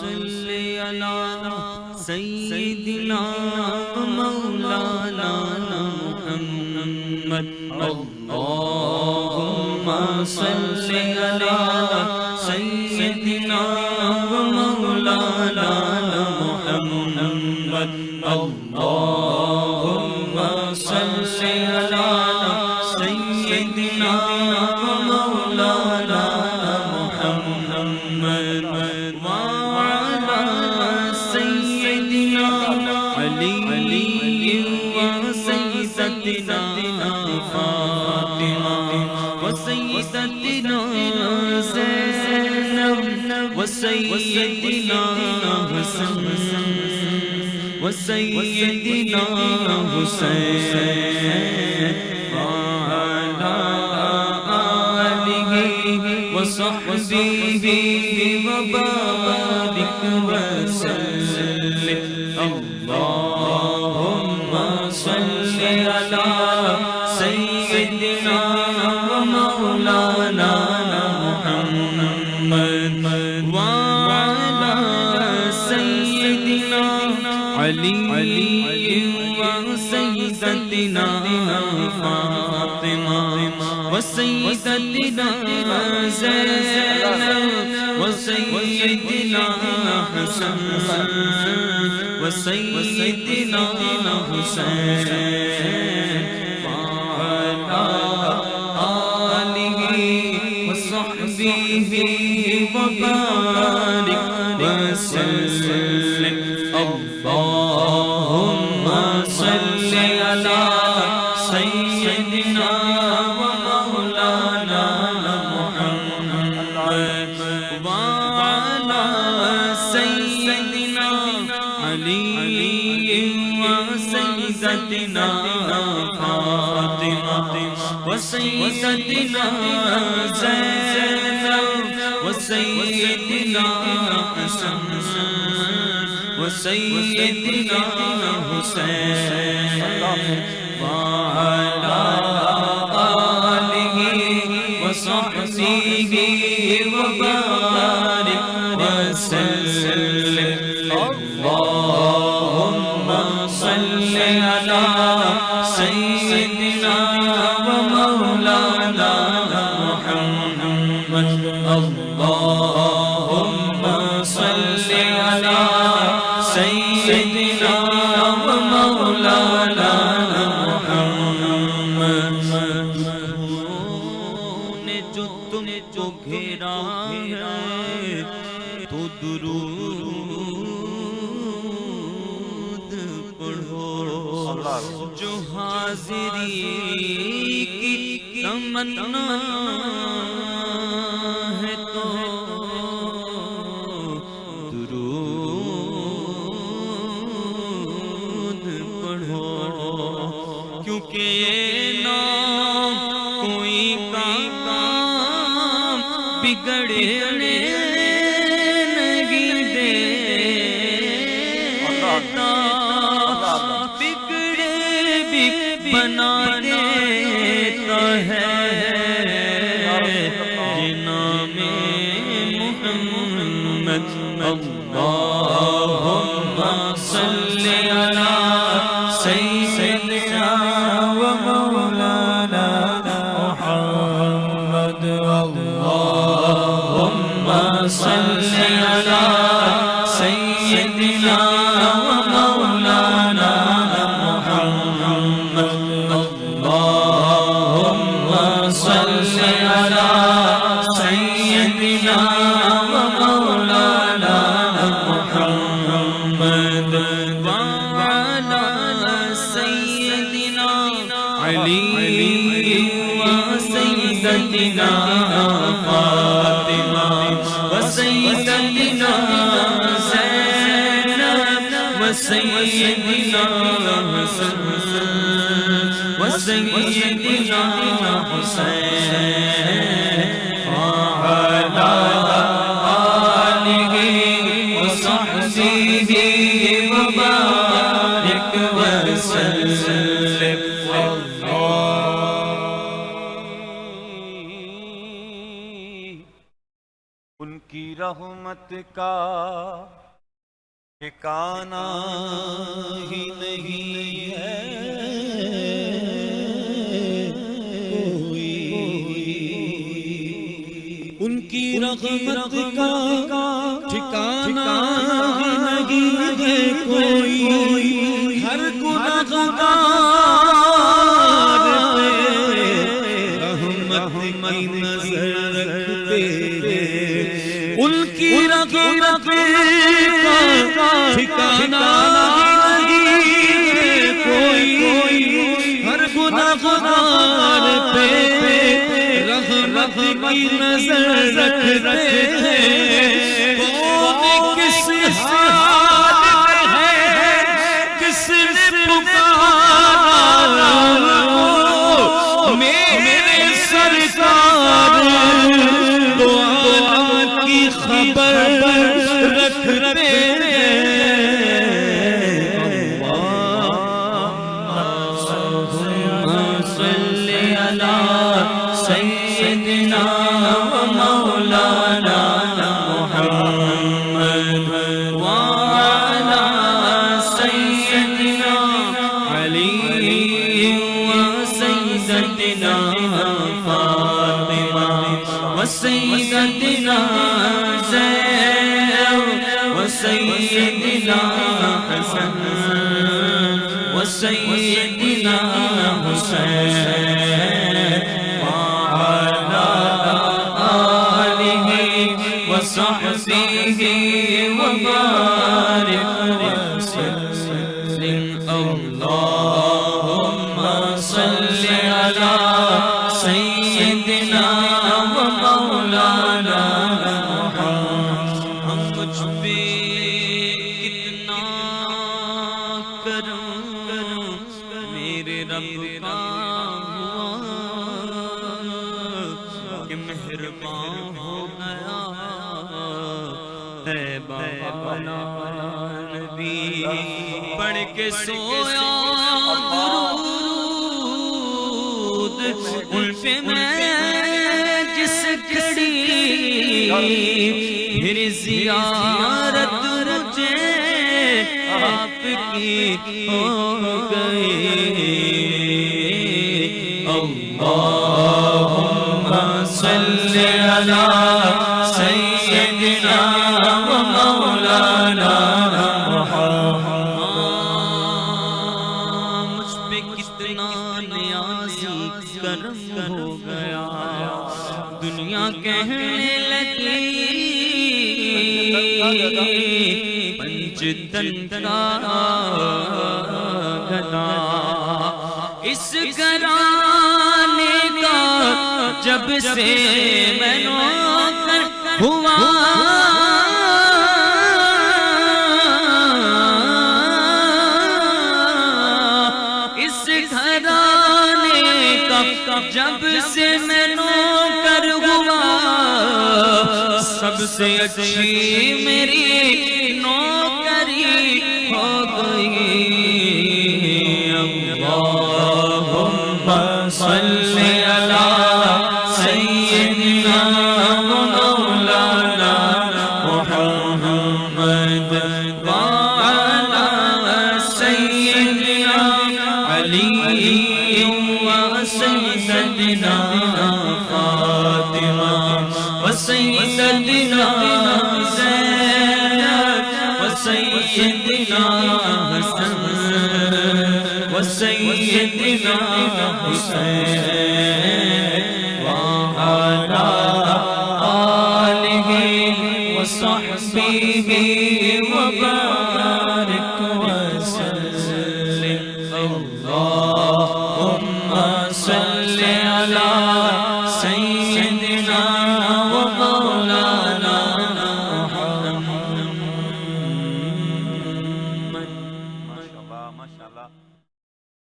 صل علی سیدنا مولانا محمد اللہم صل علی سیدنا مولانا محمد اللہم صل علی سیدنا مولانا محمد وعلی سیدنا علی وسیدتنا فاطمہ وسیدتنا زینب وسیدنا حسن وسیدنا حسین وعلی آلہ وصحبہ وبارک وسلم اللہم صل علی سیدنا مولانا محمد وعلی سیدنا علی وسیدتنا فاطمہ وسیدتنا زینب وسیدنا حسن وسیدنا حسین وعلی آلہ وصحبہ وبارک وسلم اللہم صل علی سیدنا ومولانا محمد وعلی سیدنا علی وسیدتنا فاطمہ وسیدتنا زینب وسیدنا حسن وسیدنا حسین وعلی آلہ وصحبہ وبارک وسلم اللہم صل علی سیدنا ومولانا محمد اللہم صل علی سیدنا ومولانا محمد نے جو تم کو گھیرا ہے تو درود پڑھو جو حاضری کی تمنا ہے تو درود پڑھو کیونکہ یہ نام کوئی کام بگڑنے نہیں دیتا بگڑے بھی بنا دیتا ہے یہ نام محمد اللہم صل علی سیدنا ومولانا محمد اللہم صل علی سیدنا ومولانا محمد اللہم صل علی سیدنا ومولانا محمد وعلی سیدنا علی وسیدتنا فاطمہ وسیدتنا زینب وسیدنا حسن وسیدنا حسین وعلی آلہ وصحبہ وبارک وسلم ان کی رحمت کا ٹھکانہ ہی نہیں ہے کوئی، ان کی رحمت کا ٹھکانہ ہی نہیں ہے کوئی، ہر گنہگار پہ رحمت کی نظر رکھتے ہیں، ان کی رحمت کا ٹھکانہ ہی نہیں ہے کوئی، ہر گنہگار پہ رحمت کی نظر رکھتے ہیں، کون کس حال میں ہے، کس نے پکارا میرے سرکار، دعا کی خبر رکھتے ہیں۔ سیدنا مولانا محمد وعلى سيدنا علي وسيدتنا فاطمة وسيدتنا زينب وسيدنا حسن وسيدنا حسين وصحبه وبارك وسلم اللهم صل على سيدنا ومولانا محمد۔ ہم مجھ پہ کتنا کرم میرے رب کا ہوا کہ مہربان ہو گیا ہے بانا نبی پڑھ کے سویا درود ان پہ میں جس گھڑی پھر زیارت مجھے آپ کی ہو گئی۔ اللہم صلی علی سیدنا مولانا محمد۔ مجھ پہ کتنا نیازی کرم ہو گیا، دنیا کہنے لگی پنج تن کا گدا، اس گھرانے کا جب سے میں نوکر ہوا اس گھرانے کا جب سے میں نوکر ہوا، سب سے اچھی میری نوکری ہو گئی۔ اللہم صل علی سیدنا مولانا محمد وعلى سيدنا علي وسيدتنا فاطمة وسيدتنا زينب وسيدنا حسن وسيدنا حسين وعلى آله وصحبه